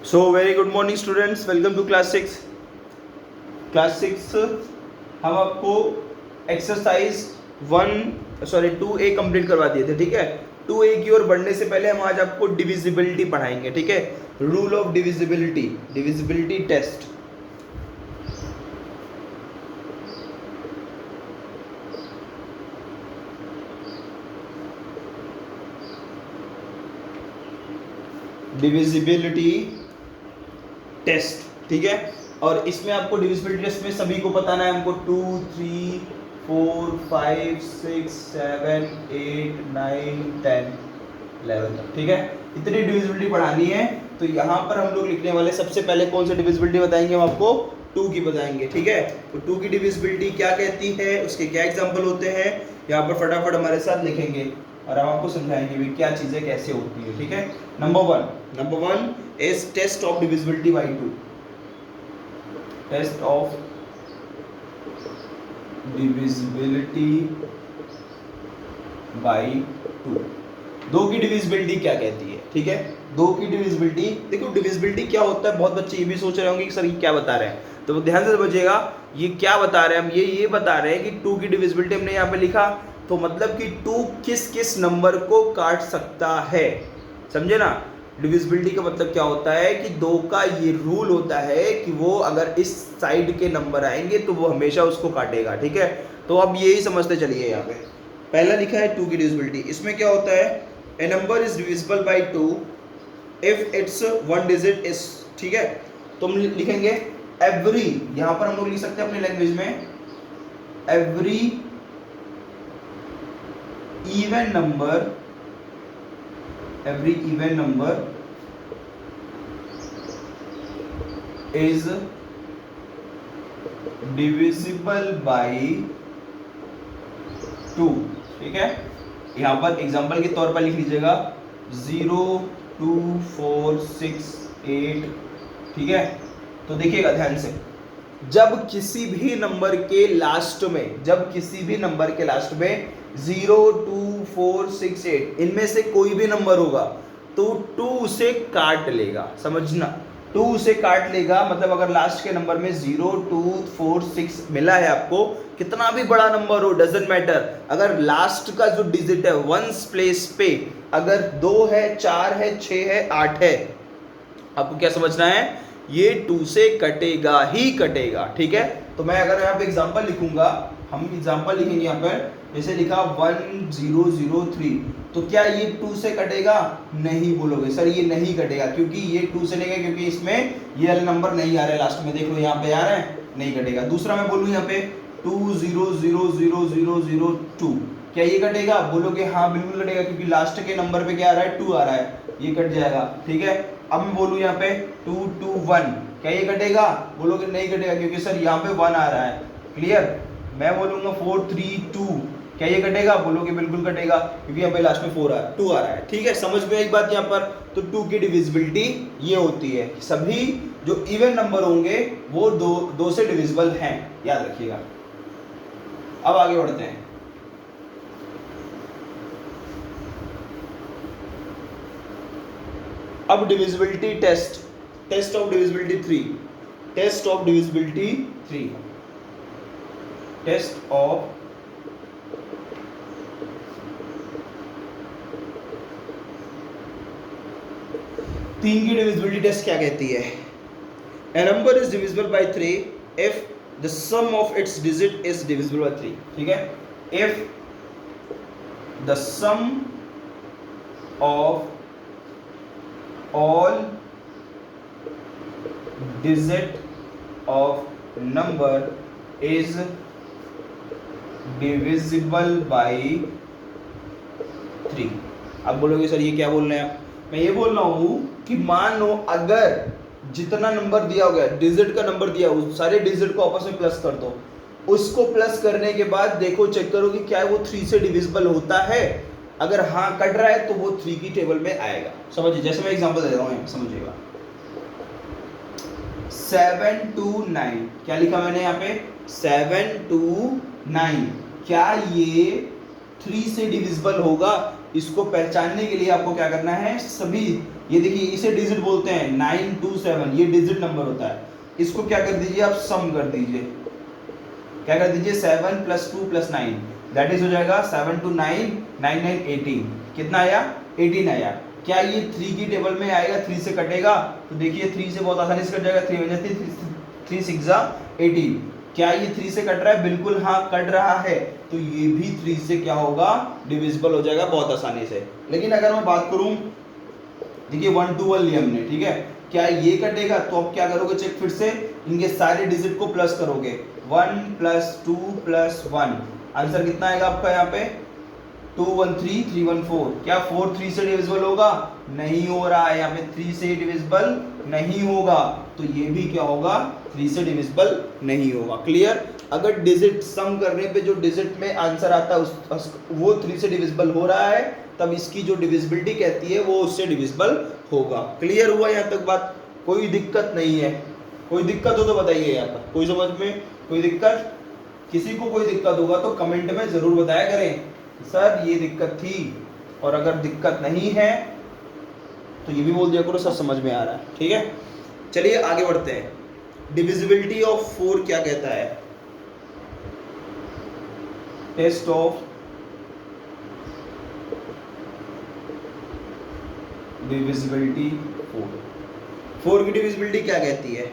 So very good morning students, welcome to class six. Class six हम आपको exercise 2A complete करवा दिए थे, ठीक है। 2A की ओर बढ़ने से पहले हम आज आपको डिविजिबिलिटी पढ़ाएंगे, ठीक है। Rule of divisibility, divisibility test. Divisibility test, ठीक है। और इसमें आपको डिविजिबिलिटी टेस्ट में सभी को बताना है हमको 2, 3, 4, 5, 6, 7, 8, 9, 10, 11 तक, ठीक है। इतनी डिविजिबिलिटी पढ़ानी है। तो यहाँ पर हम लोग लिखने वाले सबसे पहले कौन सी डिविजिबिलिटी बताएंगे, हम आपको 2 की बताएंगे, ठीक है। तो 2 की डिविजिबिलिटी क्या कहती है, उसके क्या एग्जाम्पल होते हैं, यहाँ पर फटाफट हमारे साथ लिखेंगे और हम आपको समझाएंगे भी क्या चीजें कैसे होती है, ठीक है। Number one is test of divisibility by 2। Test of divisibility by 2। 2 की डिविजिबिलिटी क्या कहती है, ठीक है। 2 की डिविजिबिलिटी, देखो डिविजिबिलिटी क्या होता है, बहुत बच्चे ये भी सोच रहे होंगे कि सर ये क्या बता रहे हैं, तो ध्यान से समझिएगा ये क्या बता रहे हैं। हम ये बता रहे हैं कि 2 की डिविजिबिलिटी हमने यहाँ पे लिखा, तो मतलब कि 2 किस किस नंबर को काट सकता है, समझे ना। डिविजिबिलिटी का मतलब क्या होता है कि 2 का ये रूल होता है कि वो अगर इस साइड के नंबर आएंगे तो वो हमेशा उसको काटेगा, ठीक है। तो अब यही समझते चलिए। यहाँ पे पहला लिखा है 2 की डिविजिबिलिटी, इसमें क्या होता है, a number is divisible by 2 if its one digit is, ठीक है। तो हम लिखेंगे एवरी, यहां पर हम लोग लिख सकते हैं अपनी लैंग्वेज में, every even number, every even number is divisible by 2, ठीक है। यहां पर एग्जांपल के तौर पर लिख लीजिएगा 0, 2, 4, 6, 8, ठीक है। तो देखिएगा ध्यान से, जब किसी भी नंबर के लास्ट में 0, 2, 4, 6, 8 इनमें से कोई भी नंबर होगा तो 2 उसे काट लेगा, समझना। 2 उसे काट लेगा, मतलब अगर लास्ट के नंबर में 0, 2, 4, 6 मिला है आपको, कितना भी बड़ा नंबर हो डजंट मैटर, अगर लास्ट का जो डिजिट है वंस प्लेस पे अगर 2 है, 4 है, 6 है, 8 है, आपको क्या समझना है, ये 2 से कटेगा ही कटेगा, ठीक है। तो मैं अगर यहाँ पे एग्जांपल लिखूंगा, हम एग्जांपल लिखेंगे यहाँ पर, जैसे लिखा 1003, तो क्या ये 2 से कटेगा, नहीं बोलोगे सर ये नहीं कटेगा, क्योंकि ये 2 से नहीं, क्योंकि इसमें ये वाला नंबर नहीं आ रहा है लास्ट में, देख लो यहाँ पे आ रहा है, नहीं कटेगा। दूसरा मैं बोलूँ यहाँ पे 200002, क्या ये कटेगा, बोलोगे हाँ बिल्कुल कटेगा, क्योंकि लास्ट के नंबर पे क्या आ रहा है, 2 आ रहा है, ये कट जाएगा, ठीक है। अब मैं बोलूँ यहाँ पे 221, क्या ये कटेगा, बोलोगे नहीं कटेगा, क्योंकि सर यहाँ पे 1 आ रहा है, क्लियर। मैं बोलूंगा 432, क्या ये कटेगा, बोलोगे बिल्कुल कटेगा, क्योंकि यहाँ पे लास्ट में 2 आ रहा है, ठीक है। समझ में एक बात यहाँ पर। तो 2 की डिविजिबिलिटी ये होती है, सभी जो इवन नंबर होंगे वो 2 से डिविजिबल हैं, याद रखिएगा। अब आगे बढ़ते हैं। अब divisibility test, test of divisibility 3, test of divisibility 3, test of तीन की डिविजिबिलिटी टेस्ट क्या कहती है, a number is divisible by 3 if the sum of its digit is divisible by 3, ठीक है। If the sum of all digit of number is divisible by 3। अब बोलोगे sir ये क्या बोल रहे हैं आप, मैं ये बोल रहा हूं कि मान लो अगर जितना नंबर दिया हो गया, डिजिट का नंबर दिया, उस सारे डिजिट को आपस में प्लस कर दो, उसको प्लस करने के बाद देखो, चेक करो कि क्या वो 3 से डिविजिबल होता है, अगर हाँ कट रहा है तो वो 3 की टेबल में आएगा, समझिए। जैसे मैं एग्जांपल दे रहा हूँ, समझिएगा 729, क्या लिखा मैंने यहाँ पे, 729, क्या ये 3 से डिविजिबल होगा, इसको पहचानने के लिए आपको क्या करना है, सभी ये देखिए इसे डिजिट बोलते हैं, 927 ये डिजिट नंबर होता है। इसको क्या कर दीजिए आप, सम कर दीजिए, क्या कर दीजिए 7 + 2 + 9 दैट इज हो जाएगा 7 2 9 9 9 18, कितना आया 18 आया। क्या ये 3 की टेबल में आएगा, 3 से कटेगा, तो देखिए 3 से बहुत आसानी से कट जाएगा, 3 बन जाती है 3 6 जा 18। क्या ये 3 से कट रहा है, बिल्कुल हाँ कट रहा है, तो ये भी 3 से क्या होगा डिविजिबल हो जाएगा बहुत आसानी से। लेकिन अगर मैं बात करूं, देखिए 1 2 1 लिया हमने, ठीक है, क्या ये कटेगा, तो आप क्या करोगे चेक, फिर से इनके सारे डिजिट को प्लस करोगे, 1 + 2 + 1, आंसर कितना आएगा आपका यहाँ पे 2 1 3 3 1 4। क्या 4 3 से डिविजिबल होगा, नहीं हो रहा है, यहाँ पे 3 से डिविजिबल नहीं होगा, तो ये भी क्या होगा 3 से डिविजिबल नहीं होगा। क्लियर। अगर डिजिट सम करने पे जो डिजिट में आंसर आता है वो 3 से डिविजिबल हो रहा है, तब इसकी जो डिविजिबिलिटी कहती है वो उससे डिविजिबल होगा। क्लियर हुआ यहाँ तक बात, कोई दिक्कत नहीं है, कोई दिक्कत हो तो बताइए यहाँ पर, कोई समझ में कोई दिक्कत, किसी को कोई दिक्कत होगा तो कमेंट में जरूर बताया करें सर ये दिक्कत थी, और अगर दिक्कत नहीं है तो ये भी बोल दिया करो सर समझ में आ रहा है। ठीक है, चलिए आगे बढ़ते हैं। डिविजिबिलिटी ऑफ 4 क्या कहता है, टेस्ट ऑफ डिविजिबिलिटी 4 की डिविजिबिलिटी क्या कहती है,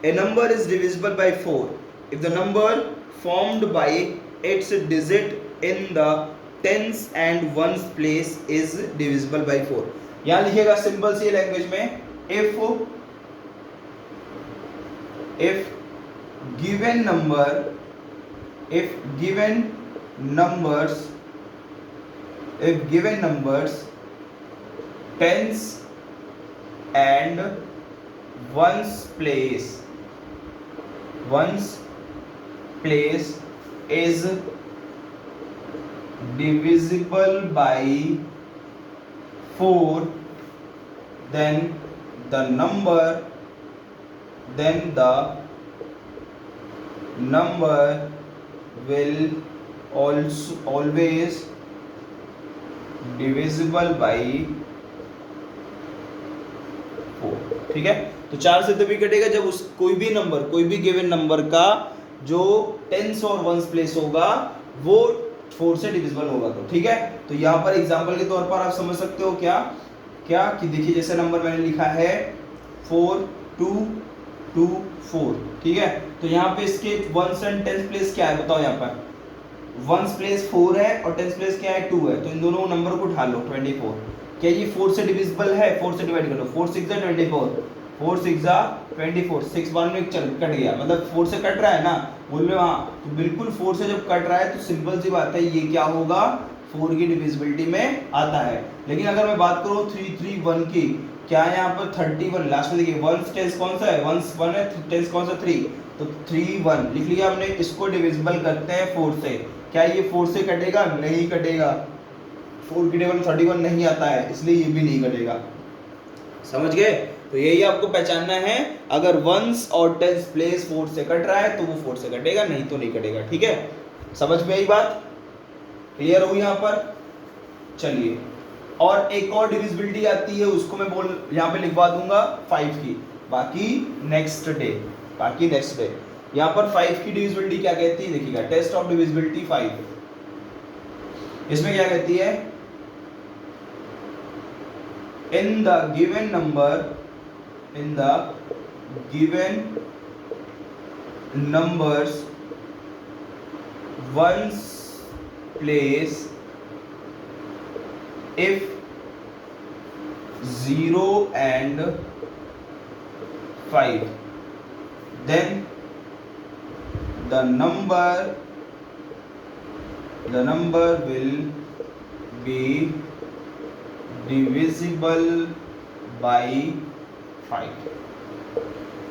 a number is divisible by 4 if the number formed by its digit in the tens and ones place is divisible by 4। यहां लिखिएगा सिंपल सी लैंग्वेज में, if given numbers tens and ones place is divisible by 4, then the number will always divisible by 4। ठीक है, तो 4 से तभी कटेगा जब उस कोई भी गिवन नंबर का जो टेंस और वंस प्लेस होगा वो 4 से डिविजिबल होगा। तो ठीक है, तो यहाँ पर एग्जांपल के तौर पर आप समझ सकते हो क्या कि देखिए जैसे नंबर मैंने लिखा है 4 2 2 4, ठीक है, तो यहाँ पे इसके वंस एंड टेंस प्लेस क्या है बताओ, यहाँ पर वंस प्लेस 4 है और टेंस प्लेस क्या है 2 है, तो इन दोनों नंबर को उठा लो 24। क्या ये 4 से डिविजिबल है, 4 से डिवाइड करो, 4 6 जा 24, 4 6 जा 24, 6 1 में चल कट गया, मतलब 4 से कट रहा है ना, बोल रहे हो हाँ, तो बिल्कुल 4 से जब कट रहा है तो सिंपल सी बात है ये क्या होगा 4 की डिविजिबिलिटी में आता है। लेकिन अगर मैं बात करूँ 3 3 1 की, क्या यहाँ पर 31 लास्ट में देखिए, वंस टेंस कौन सा है, वंस 1 है, टेंस कौन सा 3, तो 3 1 लिख लिया हमने, इसको डिविजिबल करते हैं 4 से। क्या ये 4 से कटेगा, नहीं कटेगा, 4 की टेबल 31 नहीं आता है, इसलिए ये भी नहीं कटेगा। समझ गए, तो यही आपको पहचानना है, अगर वंस और टेंस प्लेस 4 से कट रहा है तो वो 4 से कटेगा, नहीं तो नहीं कटेगा। ठीक है, समझ में आई बात, क्लियर हुई यहाँ पर। चलिए, और एक और डिविजिबिलिटी आती है, उसको मैं यहाँ पे लिखवा दूंगा 5 की, बाकी नेक्स्ट डे। यहाँ पर 5 की डिविजिबिलिटी क्या कहती है, देखिएगा टेस्ट ऑफ डिविजिबिलिटी 5, इसमें क्या कहती है, in the given numbers ones place if 0 and 5 then the number will be divisible by 5।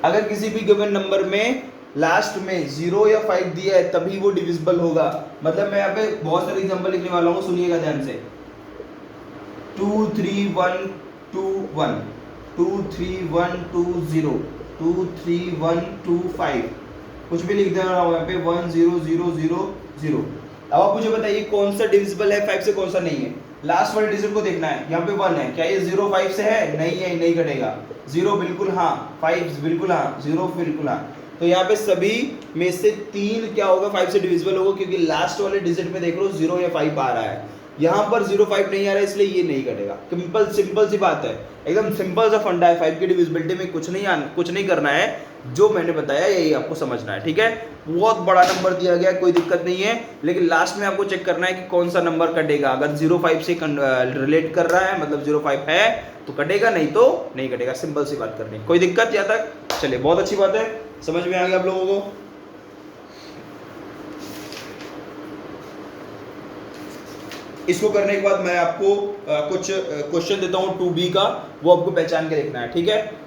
अगर किसी भी गिवन नंबर में लास्ट में 0 या 5 दिया है तभी वो डिविजिबल होगा। मतलब मैं यहाँ पे बहुत सारे एग्जांपल लिखने वाला हूँ, सुनिएगा ध्यान से। 2 3 1 2 1 2 3 1 2 0 2 3 1 2 5, कुछ भी लिख देना यहाँ पे 1 0 0 0 0। अब आप मुझे बताइए कौन सा डिविजिबल है 5 से, कौन सा नहीं है। लास्ट वाले डिजिट को देखना है, यहाँ पे 1 है, क्या ये 0 5 से है? नहीं है, नहीं घटेगा। 0 बिल्कुल हाँ, 5 बिल्कुल हाँ, 0 बिल्कुल हाँ। तो यहाँ पे सभी में से 3 क्या होगा? 5 से डिविजिबल होगा, क्योंकि लास्ट वाले डिजिट में देख लो 0 या 5 आ रहा है, यहाँ पर 0 5 नहीं आ रहा है, इसलिए ये नहीं घटेगा। सिंपल सी बात है, एकदम सिंपल सा फंडा है। 5 की डिविजिबिलिटी में कुछ नहीं करना है, जो मैंने बताया यही आपको समझना है, ठीक है। बहुत बड़ा नंबर दिया गया, कोई दिक्कत नहीं है, लेकिन लास्ट में आपको चेक करना है कि कौन सा नंबर कटेगा। अगर 0 5 से रिलेट कर रहा है, मतलब 0 5 है तो कटेगा, नहीं तो नहीं कटेगा। सिंपल सी बात करनी, कोई दिक्कत यहाँ तक? चलिए, बहुत अच्छी बात है, समझ में आ गया आप लोगों को। इसको करने के बाद मैं आपको कुछ क्वेश्चन देता हूँ 2B का, वो आपको पहचान के देखना है, ठीक है।